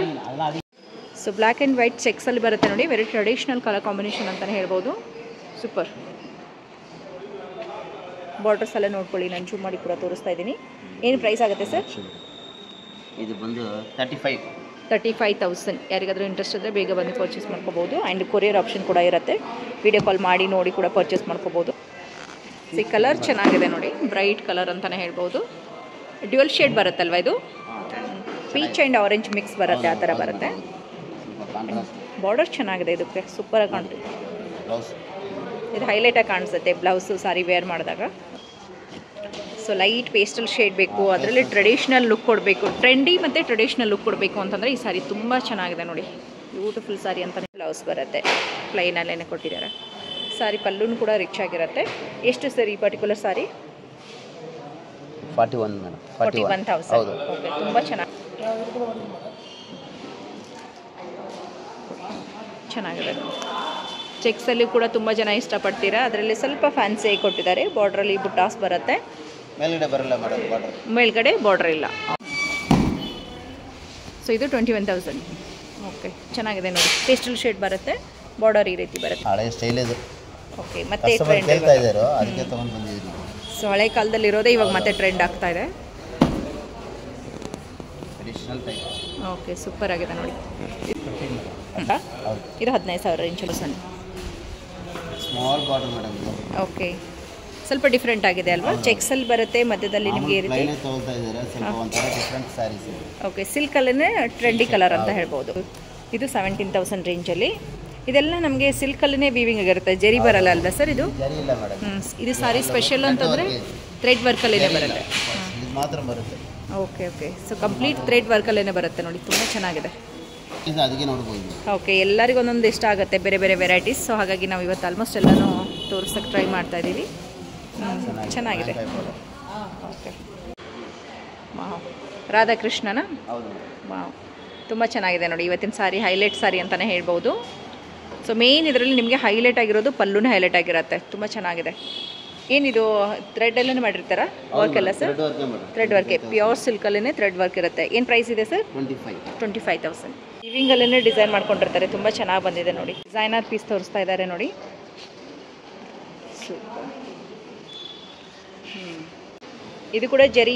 ಸೊ ಬ್ಲ್ಯಾಕ್ ಆ್ಯಂಡ್ ವೈಟ್ ಚೆಕ್ಸಲ್ಲಿ ಬರುತ್ತೆ ನೋಡಿ. ವೆರಿ ಟ್ರೆಡಿಷನಲ್ ಕಲರ್ ಕಾಂಬಿನೇಷನ್ ಅಂತಲೇ ಹೇಳ್ಬೋದು. ಸೂಪರ್. ಬಾರ್ಡರ್ಸ್ ಎಲ್ಲ ನೋಡ್ಕೊಳ್ಳಿ, ನಾನು ಜೂಮ್ ಮಾಡಿ ಕೂಡ ತೋರಿಸ್ತಾ ಇದ್ದೀನಿ. ಏನು ಪ್ರೈಸ್ ಆಗುತ್ತೆ ಸರ್? ಇದು ಬಂದು 35,000. ಯಾರಿಗಾದರೂ ಇಂಟ್ರೆಸ್ಟ್ ಇದ್ದರೆ ಬೇಗ ಬಂದು ಪರ್ಚೇಸ್ ಮಾಡ್ಕೋಬೋದು. ಆ್ಯಂಡ್ ಕೊರಿಯರ್ ಆಪ್ಷನ್ ಕೂಡ ಇರುತ್ತೆ, ವಿಡಿಯೋ ಕಾಲ್ ಮಾಡಿ ನೋಡಿ ಕೂಡ ಪರ್ಚೇಸ್ ಮಾಡ್ಕೋಬೋದು. ಈ ಕಲರ್ ಚೆನ್ನಾಗಿದೆ ನೋಡಿ, ಬ್ರೈಟ್ ಕಲರ್ ಅಂತಲೇ ಹೇಳ್ಬೋದು. ಡ್ಯುಯಲ್ ಶೇಡ್ ಬರುತ್ತಲ್ವ ಇದು, ಪೀಚ್ ಆ್ಯಂಡ್ ಆರೆಂಜ್ ಮಿಕ್ಸ್ ಬರುತ್ತೆ, ಆ ಥರ ಬರುತ್ತೆ. ಬಾರ್ಡರ್ ಚೆನ್ನಾಗಿದೆ ಇದಕ್ಕೆ, ಸೂಪರಾಗಿ ಕಾಣ್ತಿದೆ. ಇದು ಹೈಲೈಟಾಗಿ ಕಾಣಿಸುತ್ತೆ ಬ್ಲೌಸು ಸಾರಿ ವೇರ್ ಮಾಡಿದಾಗ. ಸೊ ಲೈಟ್ ಪೇಸ್ಟಲ್ ಶೇಡ್ ಬೇಕು, ಅದರಲ್ಲಿ ಟ್ರೆಡಿಷ್ನಲ್ ಲುಕ್ ಕೊಡಬೇಕು, ಟ್ರೆಂಡಿ ಮತ್ತು ಟ್ರೆಡಿಷ್ನಲ್ ಲುಕ್ ಕೊಡಬೇಕು ಅಂತಂದರೆ ಈ ಸಾರಿ ತುಂಬ ಚೆನ್ನಾಗಿದೆ ನೋಡಿ. ಬ್ಯೂಟಿಫುಲ್ ಸಾರಿ ಅಂತಲೇ. ಬ್ಲೌಸ್ ಬರುತ್ತೆ ಪ್ಲೈನಲ್ಲೇ ಕೊಟ್ಟಿದ್ದಾರೆ. ಸಾರಿ ಪಲ್ಲೂ ಕೂಡ ರಿಚ್ ಆಗಿರುತ್ತೆ. ಎಷ್ಟು ಸರ್ ಈ ಪರ್ಟಿಕ್ಯುಲರ್ ಸಾರಿ? 41 ಮೇಡಮ್. 41,000. ಓಕೆ, ತುಂಬ ಚೆನ್ನಾಗಿದೆ. ಚೆಕ್ಸಲ್ಲಿ ಕೂಡ ತುಂಬ ಜನ ಇಷ್ಟಪಡ್ತೀರಾ. ಅದರಲ್ಲಿ ಸ್ವಲ್ಪ ಫ್ಯಾನ್ಸಿ ಕೊಟ್ಟಿದ್ದಾರೆ. ಬಾರ್ಡ್ರಲ್ಲಿ ಬುಟ್ಟಾಸ್ ಬರುತ್ತೆ, ಮೇಲ್ಗಡೆ ಬರಲ್ಲ ಮೇಡಮ್, ಬಾರ್ಡರ್ ಮೇಲ್ಗಡೆ ಬಾರ್ಡರ್ ಇಲ್ಲ. ಸೊ ಇದು 21,000. ಓಕೆ, ಚೆನ್ನಾಗಿದೆ ನೋಡಿ. ಪೇಸ್ಟಲ್ ಶೇಡ್ ಬರುತ್ತೆ, ಬಾರ್ಡರ್ ಈ ರೀತಿ ಬರುತ್ತೆ. ಹಳೆ ಸ್ಟೈಲ್ ಇದು. ಓಕೆ, ಮತ್ತೆ ಟ್ರೆಂಡ್ ಹೇಳ್ತಾ ಇದ್ದಾರೆ, ಅದಕ್ಕೆ ತಗೊಂಡು ಬಂದಿದ್ದೀವಿ. ಸೊ ಹಳೆ ಕಾಲದಲ್ಲಿ ಇರೋದೇ ಇವಾಗ ಮತ್ತೆ ಟ್ರೆಂಡ್ ಆಗ್ತಾ ಇದೆ. Traditional type. ಓಕೆ, ಸೂಪರ್ ಆಗಿದೆ ನೋಡಿ. ಇದು 15,000 ರೇಂಜಲ್ಲಿ ಸ್ಮಾಲ್ ಬಾರ್ಡರ್ ಮೇಡಮ್ ಇದು. ಓಕೆ, ಸ್ವಲ್ಪ ಡಿಫ್ರೆಂಟ್ ಆಗಿದೆ ಅಲ್ವಾ? ಚೆಕ್ಸಲ್ಲಿ ಬರುತ್ತೆ, ಮಧ್ಯದಲ್ಲಿ ನಿಮಗೆ ಈ ರೀತಿ ತಗೊಳ್ತಾ ಇದ್ದಾರೆ, ಸ್ವಲ್ಪ ಒಂಥರ ಡಿಫ್ರೆಂಟ್ ಸ್ಯಾರೀಸ್. ಓಕೆ, ಸಿಲ್ಕಲ್ಲೇ ಟ್ರೆಂಡಿ ಕಲರ್ ಅಂತ ಹೇಳ್ಬೋದು. ಇದು 17,000 ರೇಂಜಲ್ಲಿ. ಇದೆಲ್ಲ ನಮಗೆ ಸಿಲ್ಕಲ್ಲೇ ವೀವಿಂಗ್ ಆಗಿರುತ್ತೆ, ಜರಿ ಬರಲ್ಲ ಅಲ್ವಾ ಸರ್ ಇದು? ಜರಿ ಇಲ್ಲ ಮೇಡಮ್. ಇದು ಸಾರಿ ಸ್ಪೆಷಲ್ ಅಂತಂದರೆ ಥ್ರೆಡ್ ವರ್ಕಲ್ಲೇ ಬರುತ್ತೆ. ಇದು ಮಾತ್ರ ಬರುತ್ತೆ. Okay okay, so complete thread ವರ್ಕಲ್ಲೇ ಬರುತ್ತೆ ನೋಡಿ, ತುಂಬ ಚೆನ್ನಾಗಿದೆ. ಇದು ಅದಕ್ಕೆ ನೋಡ್ಬೋದು. ಓಕೆ, ಎಲ್ಲರಿಗೂ ಒಂದೊಂದು ಇಷ್ಟ ಆಗುತ್ತೆ, ಬೇರೆ ಬೇರೆ ವೆರೈಟೀಸ್. ಸೊ ಹಾಗಾಗಿ ನಾವು ಇವತ್ತು ಆಲ್ಮೋಸ್ಟ್ ಎಲ್ಲನೂ ತೋರಿಸೋಕ್ಕೆ ಟ್ರೈ ಮಾಡ್ತಾ ಇದ್ದೀವಿ. ಚೆನ್ನಾಗಿದೆ. ಓಕೆ, ವಾವ್, ರಾಧಾಕೃಷ್ಣನ? ಹೌದು. ವಾವ್, ತುಂಬ ಚೆನ್ನಾಗಿದೆ ನೋಡಿ. ಇವತ್ತಿನ ಸಾರಿ ಹೈಲೈಟ್ ಸಾರಿ ಅಂತಲೇ ಹೇಳ್ಬೋದು. ಸೊ ಮೇನ್ ಇದರಲ್ಲಿ ನಿಮಗೆ ಹೈಲೈಟ್ ಆಗಿರೋದು ಪಲ್ಲುನೇ ಹೈಲೈಟ್ ಆಗಿರುತ್ತೆ, ತುಂಬ ಚೆನ್ನಾಗಿದೆ. ಏನಿದು ಥ್ರೆಡ್ ಎಲ್ಲನೇ ಮಾಡಿರ್ತಾರಾ ವರ್ಕ್ ಎಲ್ಲ ಸರ್? ಥ್ರೆಡ್ ವರ್ಕೆ, ಪ್ಯೂರ್ ಸಿಲ್ಕಲ್ಲೇ ಥ್ರೆಡ್ ವರ್ಕ್ ಇರುತ್ತೆ. ಏನು ಪ್ರೈಸ್ ಇದೆ ಸರ್? 25,000. ವೀವಿಂಗಲ್ಲೇ ಡಿಸೈನ್ ಮಾಡ್ಕೊಂಡಿರ್ತಾರೆ, ತುಂಬ ಚೆನ್ನಾಗಿ ಬಂದಿದೆ ನೋಡಿ. ಡಿಸೈನರ್ ಪೀಸ್ ತೋರಿಸ್ತಾ ಇದ್ದಾರೆ ನೋಡಿ. ಸೂಪರ್. ಇದು ಕೂಡ ಜರಿ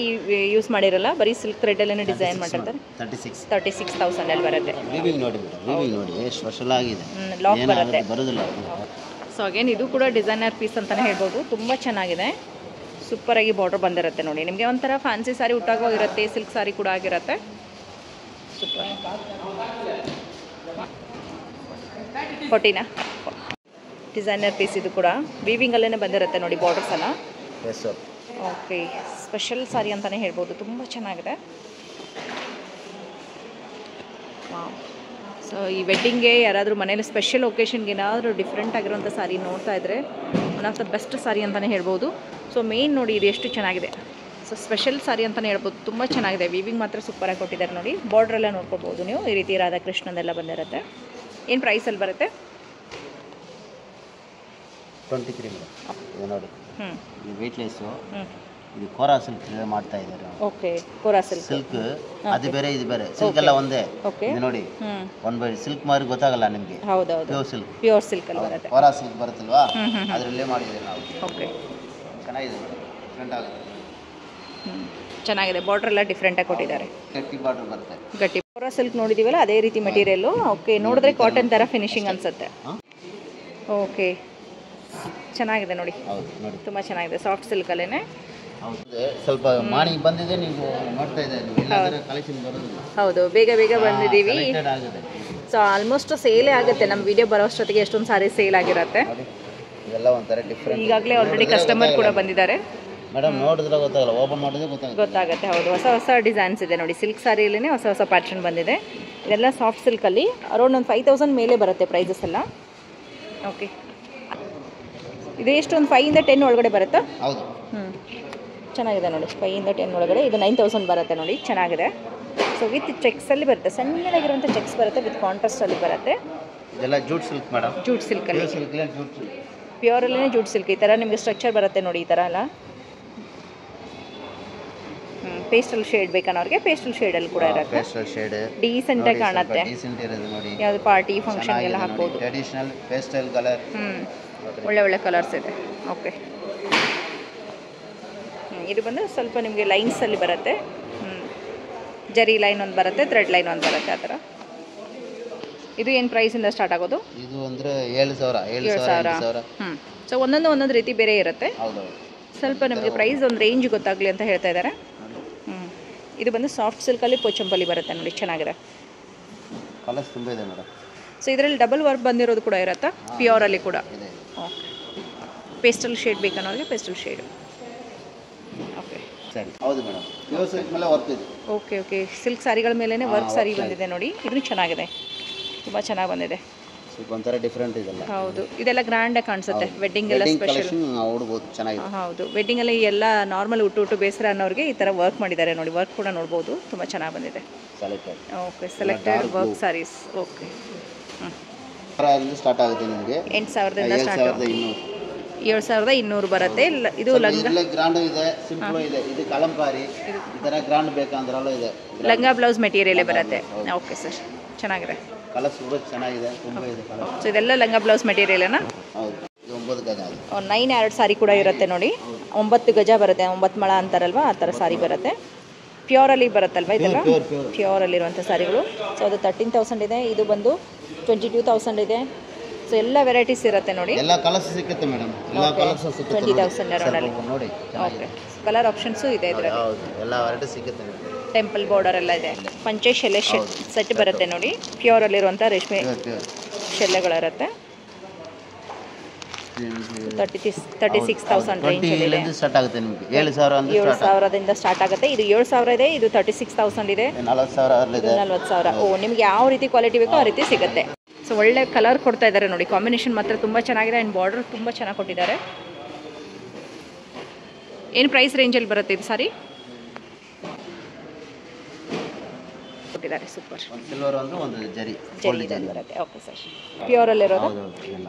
ಯೂಸ್ ಮಾಡಿರಲ್ಲ, ಬರೀ ಸಿಲ್ಕ್ ಥ್ರೆಡಲ್ಲೇ ಡಿಸೈನ್ ಮಾಡಿರ್ತಾರೆ. 36,000 ಅಲ್ಲಿ ಬರುತ್ತೆ. ವೀವಿಂಗ್ ನೋಡಿ ಮೇಡಮ್, ವೀವಿಂಗ್ ನೋಡಿ ಎಷ್ಟು ಸ್ಪೆಷಲ್ ಆಗಿದೆ. ಲಾಕ್ ಬರುತ್ತೆ, ಬರೋದಿಲ್ಲ. ಸೊ ಅಗೇನ್ ಇದು ಕೂಡ ಡಿಸೈನರ್ ಪೀಸ್ ಅಂತಲೇ ಹೇಳ್ಬೋದು, ತುಂಬ ಚೆನ್ನಾಗಿದೆ. ಸೂಪರಾಗಿ ಬಾರ್ಡರ್ ಬಂದಿರುತ್ತೆ ನೋಡಿ. ನಿಮಗೆ ಒಂಥರ ಫ್ಯಾನ್ಸಿ ಸಾರಿ ಉಟ್ಟಾಗಿರುತ್ತೆ, ಸಿಲ್ಕ್ ಸಾರಿ ಕೂಡ ಆಗಿರುತ್ತೆ. ಸೂಪರ್. 14 designer piece. ಇದು ಕೂಡ ವೀವಿಂಗಲ್ಲೇ ಬಂದಿರುತ್ತೆ ನೋಡಿ, ಬಾರ್ಡರ್ಸ್ ಎಲ್ಲ. ಓಕೆ, ಸ್ಪೆಷಲ್ ಸಾರಿ ಅಂತಲೇ ಹೇಳ್ಬೋದು, ತುಂಬ ಚೆನ್ನಾಗಿದೆ. ವಾವ್. ಸೊ ಈ ವೆಡ್ಡಿಂಗ್ಗೆ ಯಾರಾದರೂ ಮನೇಲಿ ಸ್ಪೆಷಲ್ ಒಕೇಶನ್ಗೆ ಏನಾದರೂ ಡಿಫ್ರೆಂಟ್ ಆಗಿರೋಂಥ ಸಾರಿ ನೋಡ್ತಾ ಇದ್ದರೆ ಒನ್ ಆಫ್ ದ ಬೆಸ್ಟ್ ಸಾರಿ ಅಂತಲೇ ಹೇಳ್ಬೋದು. ಸೊ ಮೇನ್ ನೋಡಿ ಇದು ಎಷ್ಟು ಚೆನ್ನಾಗಿದೆ. ಸೊ ಸ್ಪೆಷಲ್ ಸಾರಿ ಅಂತಲೇ ಹೇಳ್ಬೋದು, ತುಂಬ ಚೆನ್ನಾಗಿದೆ. ವೀವಿಂಗ್ ಮಾತ್ರ ಸೂಪರಾಗಿ ಕೊಟ್ಟಿದ್ದಾರೆ ನೋಡಿ. ಬಾರ್ಡ್ರೆಲ್ಲ ನೋಡ್ಕೊಬೋದು ನೀವು, ಈ ರೀತಿ ರಾಧಾಕೃಷ್ಣದೆಲ್ಲ ಬಂದಿರುತ್ತೆ. ಏನು ಪ್ರೈಸಲ್ಲಿ ಬರುತ್ತೆ? 23 ಇದು ನೋಡಿ. ಇದು ವೆಯ್ಟ್ಲೆಸ್ಸು. ಇದು ಕೋರಾ ಸಿಲ್ಕ್ ಮಾಡ್ತಾ ಇದ್ದಾರೆ. ಓಕೆ, ಕೋರಾ ಸಿಲ್ಕ್. ಸಿಲ್ಕ್ ಅದು ಬೇರೆ, ಇದು ಬೇರೆ. ಸಿಲ್ಕ್ ಎಲ್ಲ ಒಂದೇ. ಇದು ನೋಡಿ, ಒನ್ ಬೈ ಸಿಲ್ಕ್ ಮಾರಿ ಗೊತ್ತಾಗಲ್ಲ ನಿಮಗೆ. ಹೌದೌದು, ಪ್ಯೂರ್ ಸಿಲ್ಕ್. ಪ್ಯೂರ್ ಸಿಲ್ಕ್ ಅಲ್ಲಿ ಬರುತ್ತೆ. ಕೋರಾ ಸಿಲ್ಕ್ ಬರುತ್ತಲ್ವಾ, ಅದರಲ್ಲೇ ಮಾಡಿದ್ದೀವಿ ನಾವು. ಓಕೆ, ಚೆನ್ನಾಗಿದೆ, ಡಿಫ್ರೆಂಟ್ ಆಗುತ್ತೆ. ಚೆನ್ನಾಗಿದೆ. ಬಾರ್ಡರ್ ಎಲ್ಲ ಡಿಫ್ರೆಂಟಾಗಿ ಕೊಟ್ಟಿದ್ದಾರೆ. ಗಟ್ಟಿ ಬಾರ್ಡರ್ ಬರುತ್ತೆ. ಗಟ್ಟಿ ಕೋರಾ ಸಿಲ್ಕ್ ನೋಡಿದ್ದೀವಲ್ಲ ಅದೇ ರೀತಿ ಮೆಟೀರಿಯಲ್ಲು. ಓಕೆ, ನೋಡಿದ್ರೆ ಕಾಟನ್ ಥರ ಫಿನಿಶಿಂಗ್ ಅನಿಸುತ್ತೆ. ಓಕೆ, ಚೆನ್ನಾಗಿದೆ ನೋಡಿ. ಹೌದು ನೋಡಿ, ತುಂಬ ಚೆನ್ನಾಗಿದೆ. ಸಾಫ್ಟ್ ಸಿಲ್ಕಲ್ಲೇ. ಹೌದು, ಸ್ವಲ್ಪ ಮಾರ್ನಿಂಗ್ ಬಂದಿದೆ, ನೀವು ನೋಡ್ತಾ ಇದ್ದೀರಿ. ಇಲ್ಲಾಂದ್ರೆ ಕಲೆಕ್ಷನ್ ಬರೋದಿಲ್ಲ. ಹೌದು, ಬೇಗ ಬೇಗ ಬಂದಿದ್ದೀವಿ. ಆಗಿದೆ. ಸೊ ಆಲ್ಮೋಸ್ಟ್ ಸೇಲೇ ಆಗುತ್ತೆ. ನಮ್ಮ ವಿಡಿಯೋ ಬರೋಷ್ಟೊತ್ತಿಗೆ ಎಷ್ಟೊಂದು ಸಾರಿ ಸೇಲ್ ಆಗಿರುತ್ತೆ. ಇವೆಲ್ಲ ಒಂಥರ ಡಿಫ್ರೆಂಟ್. ಈಗಾಗಲೇ ಆಲ್ರೆಡಿ ಕಸ್ಟಮರ್ ಕೂಡ ಬಂದಿದ್ದಾರೆ. ಮೇಡಮ್ ನೋಡಿದ್ರೆ ಗೊತ್ತಾಗಲ್ಲ, ಓಪನ್ ಮಾಡಿದ್ರೆ ಗೊತ್ತಾಗುತ್ತೆ. ಹೌದು, ಹೊಸ ಹೊಸ ಡಿಸೈನ್ಸ್ ಇದೆ ನೋಡಿ. ಸಿಲ್ಕ್ ಸಾರಿಯಲ್ಲೇ ಹೊಸ ಹೊಸ ಪ್ಯಾಟರ್ನ್ ಬಂದಿದೆ. ಇದೆಲ್ಲ ಸಾಫ್ಟ್ ಸಿಲ್ಕಲ್ಲಿ ಅರೌಂಡ್ ಒಂದು 5,000 ಮೇಲೆ ಬರುತ್ತೆ ಪ್ರೈಸಸ್ ಎಲ್ಲ. ಓಕೆ, ಇದು ಎಷ್ಟು ಒಂದು 5 ಇಂದ 10 ಒಳಗಡೆ ಬರುತ್ತಾ? ಹೌದು. ಚೆನ್ನಾಗಿದೆ ನೋಡಿ. 5 ಇಂದ 10 ಒಳಗಡೆ ಇದು 9,000 ಬರುತ್ತೆ ನೋಡಿ, ಚೆನ್ನಾಗಿದೆ. ಸೊ ವಿತ್ ಚೆಕ್ಸಲ್ಲಿ ಬರುತ್ತೆ, ಸಣ್ಣದಾಗಿರುವಂಥ ಚೆಕ್ಸ್ ಬರುತ್ತೆ, ವಿತ್ ಕಾಂಟ್ರಾಸ್ಟಲ್ಲಿ ಬರುತ್ತೆ. ಇದೆಲ್ಲ ಜೂಟ್ ಸಿಲ್ಕ್ ಮೇಡಮ್. ಜೂಟ್ ಸಿಲ್ಕಲ್ಲಿ, ಜೂಟ್ ಸಿಲ್ಕ್, ಪ್ಯೂರಲ್ಲೇ ಜೂಟ್ ಸಿಲ್ಕ್. ಈ ಥರ ನಿಮಗೆ ಸ್ಟ್ರಕ್ಚರ್ ಬರುತ್ತೆ ನೋಡಿ, ಈ ಥರ ಎಲ್ಲ. ಪೇಸ್ಟಲ್ ಶೇಡ್ ಬೇಕನ್ನೋರಿಗೆ ಪೇಸ್ಟಲ್ ಶೇಡಲ್ಲಿ ಕೂಡ ಇರುತ್ತೆ. ಪೇಸ್ಟಲ್ ಶೇಡ್ ಡೀಸೆಂಟಾಗಿ ಕಾಣುತ್ತೆ. ಡೀಸೆಂಟ್ ಇರೋದು ನೋಡಿ. ಯಾವುದು ಪಾರ್ಟಿ ಫಂಕ್ಷನ್ಗೆಲ್ಲ ಹಾಕ್ಬೋದು. Traditional pastel colour. ಒಳ್ಳೆ ಒಳ್ಳೆ ಕಲರ್ಸ್ ಇದೆ. ಓಕೆ, ಇದು ಬಂದು ಸ್ವಲ್ಪ ನಿಮಗೆ ಲೈನ್ಸಲ್ಲಿ ಬರುತ್ತೆ. ಜರಿ ಲೈನ್ ಒಂದು ಬರುತ್ತೆ, ಥ್ರೆಡ್ ಲೈನ್ ಒಂದು ಬರುತ್ತೆ, ಆ ಥರ. ಇದು ಏನು ಪ್ರೈಸಿಂದ ಸ್ಟಾರ್ಟ್ ಆಗೋದು? ಇದು ಅಂದರೆ 7,000. ಸೊ ಒಂದೊಂದು ರೀತಿ ಬೇರೆ ಇರುತ್ತೆ. ಹೌದು, ಸ್ವಲ್ಪ ನಮಗೆ ಪ್ರೈಸ್ ಒಂದು ರೇಂಜ್ ಗೊತ್ತಾಗಲಿ ಅಂತ ಹೇಳ್ತಾ ಇದ್ದಾರೆ. ಇದು ಬಂದು ಸಾಫ್ಟ್ ಸಿಲ್ಕಲ್ಲಿ ಪೋಚಂಪಲ್ಲಿ ಬರುತ್ತೆ ನೋಡಿ, ಚೆನ್ನಾಗಿದೆ. ಕಲರ್ಸ್ ತುಂಬ ಇದೆ ಮೇಡಮ್. ಸೊ ಇದರಲ್ಲಿ ಡಬಲ್ ವರ್ಕ್ ಬಂದಿರೋದು ಕೂಡ ಇರುತ್ತಾ, ಪ್ಯೂರಲ್ಲಿ ಕೂಡ. ಓಕೆ, ಪೇಸ್ಟಲ್ ಶೇಡ್ ಬೇಕನ್ನೋರಿಗೆ ಪೇಸ್ಟಲ್ ಶೇಡು. ಓಕೆ ಸರಿ, ಹೌದು ಮೇಡಮ್. ಪ್ಯೂರ್ ಸಿಲ್ಕ್ ಮೇಲೆ ವರ್ಕ್ ಇದೆ. ಓಕೆ ಓಕೆ, ಸಿಲ್ಕ್ ಸಾರಿಗಳ ಮೇಲೇ ವರ್ಕ್ ಸಾರಿ ಬಂದಿದೆ ನೋಡಿ, ಇದನ್ನು ಚೆನ್ನಾಗಿದೆ, ತುಂಬ ಚೆನ್ನಾಗಿ ಬಂದಿದೆ. ಸ್ವಲ್ಪ ಒಂಥರ ಡಿಫ್ರೆಂಟ್ ಇದೆಲ್ಲ. ಹೌದು, ಇದೆಲ್ಲ ಗ್ರ್ಯಾಂಡಾಗಿ ಕಾಣಿಸುತ್ತೆ. ವೆಡ್ಡಿಂಗ್ ಎಲ್ಲ ಸ್ಪೆಷಲ್. ನೋಡ್ಬೋದು, ಚೆನ್ನಾಗಿದೆ. ಹೌದು, ವೆಡ್ಡಿಂಗಲ್ಲಿ ಎಲ್ಲ ನಾರ್ಮಲ್ ಉಟ್ಟು ಬೇಸರ ಅನ್ನೋರಿಗೆ ಈ ಥರ ವರ್ಕ್ ಮಾಡಿದ್ದಾರೆ ನೋಡಿ, ವರ್ಕ್ ಕೂಡ ನೋಡ್ಬೋದು, ತುಂಬ ಚೆನ್ನಾಗಿ ಬಂದಿದೆ. Okay, selected work saris. Okay, start ಆಗುತ್ತೆ ನಿಮಗೆ 8,000ದಿಂದ ಸ್ಟಾರ್ಟ್. 7,200 ಬರುತ್ತೆ. ಇದು ಗ್ರಾಂಡ್ ಇದೆ, ಸಿಂಪಲ್ ಇದೆ, ಇದು ಕಲಂಕಾರಿ, ಈ ಥರ ಗ್ರಾಂಡ್ ಬೇಕಂದ್ರಲ್ಲ ಇದೆ. ಲಂಗ ಬ್ಲೌಸ್ ಮೆಟೀರಿಯಲ್ ಬರುತ್ತೆ. ಓಕೆ ಸರ್, ಚೆನ್ನಾಗಿದೆ. ಕಲರ್ಸ್ ತುಂಬ ಚೆನ್ನಾಗಿದೆ, ತುಂಬ ಇದೆ ಕಲರ್. ಸೊ ಇದೆಲ್ಲ ಲಂಗ ಬ್ಲೌಸ್ ಮೆಟೀರಿಯಲ್ನ. ಹೌದು, ಇದು 9 ಗಜ. 9 2 ಸಾರಿ ಕೂಡ ಇರುತ್ತೆ ನೋಡಿ, 9 ಗಜ ಬರುತ್ತೆ, 9 ಮೊಳ ಅಂತಾರಲ್ವ ಆ ಥರ ಸಾರಿ ಬರುತ್ತೆ. ಪ್ಯೂರಲ್ಲಿ ಬರುತ್ತಲ್ವ ಇದೆಲ್ಲ, ಪ್ಯೂರಲ್ಲಿರುವಂಥ ಸಾರಿಗಳು. ಸೊ ಅದು 13,000 ಇದೆ, ಇದು ಬಂದು 22,000 ಇದೆ. ಸೊ ಎಲ್ಲ ವೆರೈಟೀಸ್ ಇರುತ್ತೆ ನೋಡಿ, ಎಲ್ಲ ಕಲರ್ಸ್ ಸಿಗುತ್ತೆ ಮೇಡಮ್, ಎಲ್ಲ ಕಲರ್ಸ್ ಸಿಗುತ್ತೆ. 20,000 ಅರೌಂಡಲ್ಲಿ ನೋಡಿ. ಓಕೆ, ಕಲರ್ ಆಪ್ಷನ್ಸು ಇದೆ ಇದರಲ್ಲಿ. ಹೌದು, ಎಲ್ಲ ವೆರೈಟಿ ಸಿಗುತ್ತೆ. ಟೆಂಪಲ್ ಬಾರ್ಡರ್ ಎಲ್ಲ ಇದೆ. ಪಂಚೆ ಶೆಲೆ ಸೆಟ್ ಬರುತ್ತೆ ನೋಡಿ, ಪ್ಯೂರಲ್ಲಿರುವಂಥ ರೇಷ್ಮೆ ಶೆಲ್ಲೆಗಳಿರುತ್ತೆ. 36,000 ರೇಂಜಲ್ಲಿ ಸ್ಟಾರ್ಟ್ ಆಗುತ್ತೆ ನಿಮಗೆ. 7,000ದಿಂದ ಸ್ಟಾರ್ಟ್ ಆಗುತ್ತೆ. ಇದು 7,000 ಇದೆ, ಇದು 36,000 ಇದೆ, 40,000. ಓ, ನಿಮಗೆ ಯಾವ ರೀತಿ ಕ್ವಾಲಿಟಿ ಬೇಕೋ ಆ ರೀತಿ ಸಿಗುತ್ತೆ. ಸೊ ಒಳ್ಳೆ ಕಲರ್ ಕೊಡ್ತಾ ಇದ್ದಾರೆ ನೋಡಿ, ಕಾಂಬಿನೇಷನ್ ಮಾತ್ರ ತುಂಬ ಚೆನ್ನಾಗಿದೆ. ಆ್ಯಂಡ್ ಬಾರ್ಡರ್ ತುಂಬ ಚೆನ್ನಾಗಿ ಕೊಟ್ಟಿದ್ದಾರೆ. ಏನು ಪ್ರೈಸ್ ರೇಂಜಲ್ಲಿ ಬರುತ್ತೆ ಇದು ಸಾರಿ ಕೊಟ್ಟಿದ್ದಾರೆ? ಸೂಪರ್. ಸಿಲ್ವರ್ ಅಂದ್ರೆ ಒಂದು ಜರಿ ಬರುತ್ತೆ. ಓಕೆ ಸರ್, ಪ್ಯೂರಲ್ಲಿರೋದು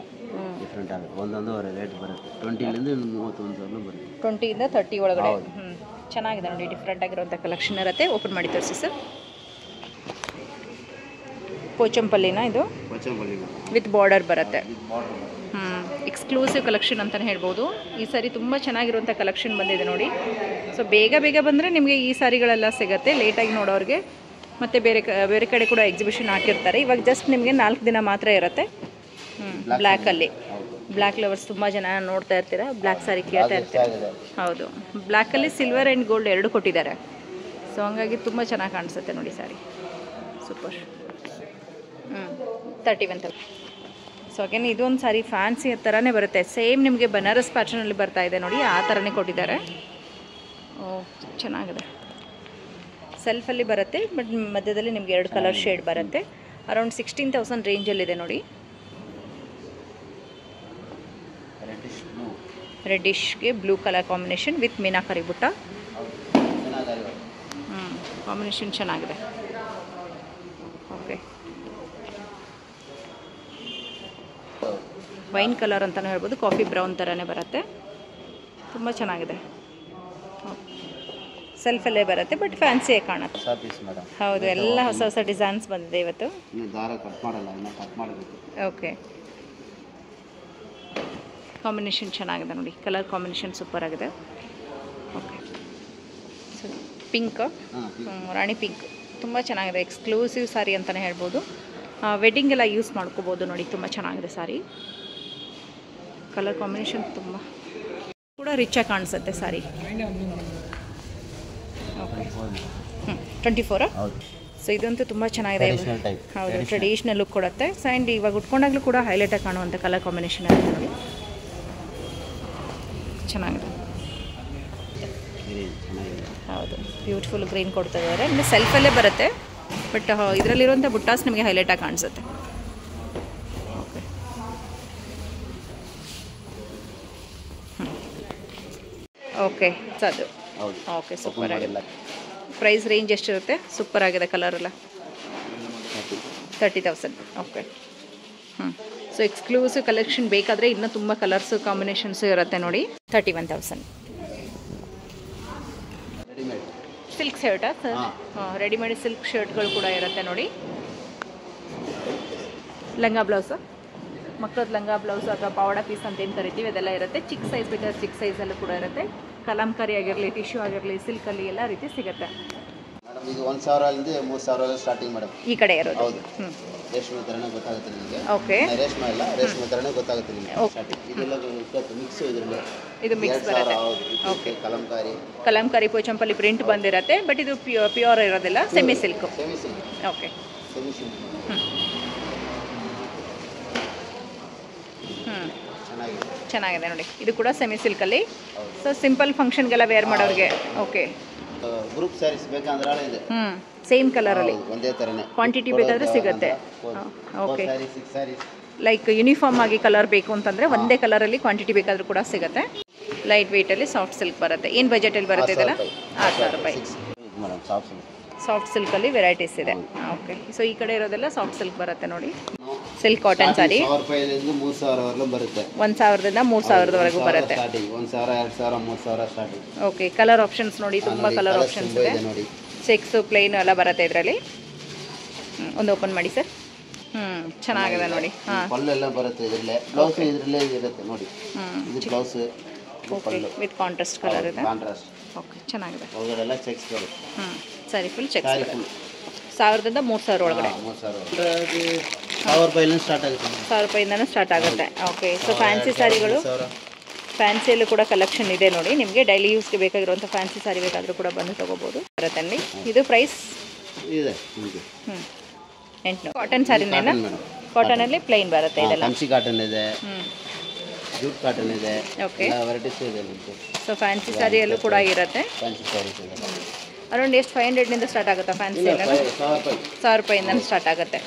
ಡಿಫ್ರೆಂಟ್ ಆಗುತ್ತೆ. ಒಂದೊಂದು ರೇಟ್ ಬರುತ್ತೆ. 20ರಿಂದ 31,000 ಬರುತ್ತೆ. 20ಯಿಂದ 30 ಒಳಗಡೆ. ಚೆನ್ನಾಗಿದೆ ನೋಡಿ, ಡಿಫ್ರೆಂಟ್ ಆಗಿರುವಂಥ ಕಲೆಕ್ಷನ್ ಇರುತ್ತೆ. ಓಪನ್ ಮಾಡಿ ತೋರಿಸಿ ಸರ್. ಪೋಚಂಪಲ್ಲಿನ ಇದು ವಿತ್ ಬಾರ್ಡರ್ ಬರುತ್ತೆ. ಎಕ್ಸ್ಕ್ಲೂಸಿವ್ ಕಲೆಕ್ಷನ್ ಅಂತಲೇ ಹೇಳ್ಬೋದು. ಈ ಸಾರಿ ತುಂಬ ಚೆನ್ನಾಗಿರುವಂಥ ಕಲೆಕ್ಷನ್ ಬಂದಿದೆ ನೋಡಿ. ಸೊ ಬೇಗ ಬಂದರೆ ನಿಮಗೆ ಈ ಸಾರಿಗಳೆಲ್ಲ ಸಿಗುತ್ತೆ. ಲೇಟಾಗಿ ನೋಡೋರಿಗೆ ಮತ್ತು ಬೇರೆ ಕಡೆ ಕೂಡ ಎಕ್ಸಿಬಿಷನ್ ಹಾಕಿರ್ತಾರೆ. ಇವಾಗ ಜಸ್ಟ್ ನಿಮಗೆ 4 ದಿನ ಮಾತ್ರ ಇರುತ್ತೆ. ಬ್ಲ್ಯಾಕಲ್ಲಿ, ಬ್ಲ್ಯಾಕ್ ಲವರ್ಸ್ ತುಂಬ ಜನ ನೋಡ್ತಾ ಇರ್ತೀರಾ, ಬ್ಲ್ಯಾಕ್ ಸಾರಿ ಕೇಳ್ತಾ ಇರ್ತೀರ. ಹೌದು, ಬ್ಲ್ಯಾಕಲ್ಲಿ ಸಿಲ್ವರ್ ಆ್ಯಂಡ್ ಗೋಲ್ಡ್ 2 ಕೊಟ್ಟಿದ್ದಾರೆ. ಸೊ ಹಂಗಾಗಿ ತುಂಬ ಚೆನ್ನಾಗಿ ಕಾಣಿಸುತ್ತೆ ನೋಡಿ ಸಾರಿ. ಸೂಪರ್. 31,000. ಸೊ ಅಗೇನ್ ಇದೊಂದು ಸಾರಿ ಫ್ಯಾನ್ಸಿ ಥರನೇ ಬರುತ್ತೆ. ಸೇಮ್ ನಿಮಗೆ ಬನಾರಸ್ ಪ್ಯಾಟರ್ನಲ್ಲಿ ಬರ್ತಾ ಇದೆ ನೋಡಿ, ಆ ಥರನೇ ಕೊಟ್ಟಿದ್ದಾರೆ. ಓ, ಚೆನ್ನಾಗಿದೆ. ಸೆಲ್ಫಲ್ಲಿ ಬರುತ್ತೆ, ಬಟ್ ಮಧ್ಯದಲ್ಲಿ ನಿಮಗೆ 2 ಕಲರ್ ಶೇಡ್ ಬರುತ್ತೆ. ಅರೌಂಡ್ 16,000 ರೇಂಜಲ್ಲಿದೆ ನೋಡಿ. ರೆಡ್ಡಿಶ್ಗೆ blue colour combination with meenakari butta. Combination ಚೆನ್ನಾಗಿದೆ. ಓಕೆ, ವೈನ್ ಕಲರ್ ಅಂತಲೇ ಹೇಳ್ಬೋದು, ಕಾಫಿ ಬ್ರೌನ್ ಥರನೇ ಬರುತ್ತೆ. ತುಂಬ ಚೆನ್ನಾಗಿದೆ. ಸೆಲ್ಫಲ್ಲೇ ಬರುತ್ತೆ, ಬಟ್ ಫ್ಯಾನ್ಸಿಯಾಗಿ ಕಾಣುತ್ತೆ. ಹೌದು, ಎಲ್ಲ ಹೊಸ ಡಿಸೈನ್ಸ್ ಬಂದಿದೆ ಇವತ್ತು. ಓಕೆ, ಕಾಂಬಿನೇಷನ್ ಚೆನ್ನಾಗಿದೆ ನೋಡಿ, ಕಲರ್ ಕಾಂಬಿನೇಷನ್ ಸೂಪರ್ ಆಗಿದೆ. ಓಕೆ, ಸೊ ಪಿಂಕ್, ರಾಣಿ ಪಿಂಕ್ ತುಂಬ ಚೆನ್ನಾಗಿದೆ. ಎಕ್ಸ್ಕ್ಲೂಸಿವ್ ಸಾರಿ ಅಂತಲೇ ಹೇಳ್ಬೋದು. ವೆಡ್ಡಿಂಗೆಲ್ಲ ಯೂಸ್ ಮಾಡ್ಕೋಬೋದು ನೋಡಿ, ತುಂಬ ಚೆನ್ನಾಗಿದೆ ಸಾರಿ. ಕಲರ್ ಕಾಂಬಿನೇಷನ್ ತುಂಬ ಕೂಡ ರಿಚಾಗಿ ಕಾಣಿಸುತ್ತೆ ಸಾರಿ. ಓಕೆ, 24. ಸೊ ಇದಂತೂ ತುಂಬ ಚೆನ್ನಾಗಿದೆ. ಹೌದು, ಟ್ರೆಡಿಷ್ನಲ್ ಲುಕ್ ಕೊಡುತ್ತೆ. ಆ್ಯಂಡ್ ಇವಾಗ ಉಟ್ಕೊಂಡಾಗಲೂ ಕೂಡ ಹೈಲೈಟಾಗಿ ಕಾಣುವಂಥ ಕಲರ್ ಕಾಂಬಿನೇಷನ್ ಆಗುತ್ತೆ ನೋಡಿ, ಚೆನ್ನಾಗಿದೆ. ಹೌದು, ಬ್ಯೂಟಿಫುಲ್ ಗ್ರೀನ್ ಕೊಡ್ತಾ ಇದ್ದಾರೆ. ನಿಮಗೆ ಸೆಲ್ಫಲ್ಲೇ ಬರುತ್ತೆ, ಬಟ್ ಇದರಲ್ಲಿರುವಂಥ ಬುಟ್ಟಾಸ್ ನಿಮಗೆ ಹೈಲೈಟಾಗಿ ಕಾಣಿಸುತ್ತೆ. ಓಕೆ, ಓಕೆ ಅದು ಓಕೆ, ಸೂಪರ್ ಆಗಿದೆ. ಪ್ರೈಸ್ ರೇಂಜ್ ಎಷ್ಟಿರುತ್ತೆ? ಸೂಪರ್ ಆಗಿದೆ ಕಲರ್ ಎಲ್ಲ. 30,000. ಓಕೆ, ಸೊ ಎಕ್ಸ್ಕ್ಲೂಸಿವ್ ಕಲೆಕ್ಷನ್ ಬೇಕಾದರೆ ಇನ್ನೂ ತುಂಬ ಕಲರ್ಸು ಕಾಂಬಿನೇಷನ್ಸು ಇರುತ್ತೆ ನೋಡಿ. 31,000. ಸಿಲ್ಕ್ ಶರ್ಟಾ ಸರ್? ರೆಡಿಮೇಡ್ ಸಿಲ್ಕ್ ಶರ್ಟ್ಗಳು ಕೂಡ ಇರುತ್ತೆ ನೋಡಿ. ಲಂಗ ಬ್ಲೌಸು, ಮಕ್ಕಳದ್ದು ಲಂಗ ಬ್ಲೌಸ್ ಅಥವಾ ಪಾವಡ ಪೀಸ್ ಅಂತ ಏನು ಕರಿತೀವಿ ಅದೆಲ್ಲ ಇರುತ್ತೆ. ಚಿಕ್ಕ ಸೈಜ್ ಬೇಕಾದ್ರೆ ಚಿಕ್ಕ ಸೈಜಲ್ಲೂ ಕೂಡ ಇರುತ್ತೆ. ಕಲಂಕಾರಿ ಆಗಿರಲಿ, ಟಿಶ್ಯೂ ಆಗಿರಲಿ, ಸಿಲ್ಕಲ್ಲಿ ಎಲ್ಲ ರೀತಿ ಸಿಗುತ್ತೆ. ಇದು 1,000ರಿಂದ 3,000 ಸ್ಟಾರ್ಟಿಂಗ್ ಮೇಡಮ್. ಈ ಕಡೆ ಇರೋದು. ಹೌದು. ರೇಷ್ಮೆ ಥರನೇ ಗೊತ್ತಾಗುತ್ತೆ ನಿಮಗೆ. ಓಕೆ. ರೇಷ್ಮೆ ಅಲ್ಲ, ರೇಷ್ಮೆ ಥರನೇ ಗೊತ್ತಾಗುತ್ತೆ ನಿಮಗೆ. ಇದೆಲ್ಲ ಮಿಕ್ಸ್ ಇದರಲ್ಲಿ. ಇದು ಮಿಕ್ಸ್ ಬರುತ್ತೆ. ಓಕೆ. ಕಲಂಕಾರಿ ಪೋಚಂಪಲ್ಲಿ ಪ್ರಿಂಟ್ ಬಂದಿರುತ್ತೆ, ಬಟ್ ಇದು ಪ್ಯೂರ್ ಇರೋದಿಲ್ಲ, ಸೆಮಿ ಸಿಲ್ಕ್. ಓಕೆ. ಚೆನ್ನಾಗಿದೆ ನೋಡಿ, ಇದು ಕೂಡ ಸೆಮಿ ಸಿಲ್ಕಲ್ಲಿ. ಸೊ ಸಿಂಪಲ್ ಫಂಕ್ಷನ್ಗೆಲ್ಲ ವೇರ್ ಮಾಡೋರಿಗೆ. ಓಕೆ. ಗ್ರೂಪ್ ಸ್ಯಾರೀಸ್ ಬೇಕಂದ್ರೆ ಇದೆ. ಸೇಮ್ ಕಲರಲ್ಲಿ ಒಂದೇ ಥರನೇ ಕ್ವಾಂಟಿಟಿ ಬೇಕಾದರೆ ಸಿಗುತ್ತೆ. ಓಕೆ. ಲೈಕ್ ಯೂನಿಫಾರ್ಮ್ ಆಗಿ ಕಲರ್ ಬೇಕು ಅಂತಂದರೆ ಒಂದೇ ಕಲರಲ್ಲಿ ಕ್ವಾಂಟಿಟಿ ಬೇಕಾದರೂ ಕೂಡ ಸಿಗುತ್ತೆ. ಲೈಟ್ ವೆಯ್ಟಲ್ಲಿ ಸಾಫ್ಟ್ ಸಿಲ್ಕ್ ಬರುತ್ತೆ. ಏನು ಬಜೆಟಲ್ಲಿ ಬರುತ್ತೆ ಇದೆಲ್ಲ? 6,000 ರೂಪಾಯಿ. ಸಾಫ್ಟ್ ಸಿಲ್ಕಲ್ಲಿ ವೆರೈಟೀಸ್ ಇದೆ. ಓಕೆ. ಸೊ ಈ ಕಡೆ ಇರೋದೆಲ್ಲ ಸಾಫ್ಟ್ ಸಿಲ್ಕ್ ಬರುತ್ತೆ ನೋಡಿ. ಸಿಲ್ಕ್ ಕಾಟನ್ ಸಾರಿ 1,000 ಬರುತ್ತೆ. 1,000ದಿಂದ 3,000ವರೆಗೂ ಬರುತ್ತೆ. 1,000, 2,000, 3,000 ಸ್ಟಾರ್ಟಿಂಗ್. ಓಕೆ. ಕಲರ್ ಆಪ್ಷನ್ಸ್ ನೋಡಿ, ತುಂಬ ಕಲರ್ ಆಪ್ಷನ್ಸ್ ಇದೆ. ಚೆಕ್ಸು ಪ್ಲೇನ್ ಎಲ್ಲ ಬರುತ್ತೆ ಇದರಲ್ಲಿ. ಒಂದು ಓಪನ್ ಮಾಡಿ ಸರ್. ಚೆನ್ನಾಗಿದೆ ನೋಡಿ. ಪಲ್ಲೆಲ್ಲ ಬರುತ್ತೆ ಇದರಲ್ಲೇ. ಬ್ಲೌಸ್ ಇದರಲ್ಲೇ ಇರುತ್ತೆ ನೋಡಿ. ಇದು blouse. Okay. With contrast colour ಇದೆ. ಕಾಂಟ್ರಾಸ್ಟ್. ಓಕೆ. ಚೆನ್ನಾಗಿದೆ. ಒಳಗಡೆಲ್ಲ ಚೆಕ್ಸ್ ಬರುತ್ತೆ. ಸರಿ, ಫುಲ್ ಚೆಕ್ಸ್ ಬರುತ್ತೆ. 1,000ದಿಂದ 3,000 ಒಳಗಡೆ. 1,000 ರೂಪಾಯಿಂದ ಸ್ಟಾರ್ಟ್ ಆಗುತ್ತೆ. 1,000 ರೂಪಾಯಿಂದನೂ ಸ್ಟಾರ್ಟ್ ಆಗುತ್ತೆ. ಓಕೆ. ಸೊ ಫ್ಯಾನ್ಸಿ ಸ್ಯಾರಿಗಳು, ಫ್ಯಾನ್ಸಿಯಲ್ಲೂ ಕೂಡ ಕಲೆಕ್ಷನ್ ಇದೆ ನೋಡಿ. ನಿಮಗೆ ಡೈಲಿ ಯೂಸ್ಗೆ ಬೇಕಾಗಿರುವಂಥ ಫ್ಯಾನ್ಸಿ ಸ್ಯಾರಿ ಬೇಕಾದರೂ ಕೂಡ ಬಂದು ತೊಗೋಬೋದು. ಬರುತ್ತೆ. ಇದು ಪ್ರೈಸ್ ಇದೆ. 800. ಕಾಟನ್ ಸ್ಯಾರಿನೇನಾ? ಕಾಟನಲ್ಲಿ ಪ್ಲೈನ್ ಬರುತ್ತೆ ಇದೆಲ್ಲ. ಫ್ಯಾನ್ಸಿ ಕಾಟನ್ ಇದೆ, ಜೂಟ್ ಕಾಟನ್ ಇದೆ. ಓಕೆ. ವೆರೈಟೀಸ್ ಇದೆ ನಿಮಗೆ. ಸೊ ಫ್ಯಾನ್ಸಿ ಸ್ಯಾರಿಯಲ್ಲೂ ಕೂಡ ಇರುತ್ತೆ. ಫ್ಯಾನ್ಸಿ ಸ್ಯಾರೀಸ್ ಇದೆ. ಅರೌಂಡ್ ಎಷ್ಟು 500ನಿಂದ ಸ್ಟಾರ್ಟ್ ಆಗುತ್ತಾ ಫ್ಯಾನ್ಸಿ ಎಲ್ಲ? 1,000 ರೂಪಾಯಿಂದ ಸ್ಟಾರ್ಟ್ ಆಗುತ್ತೆ.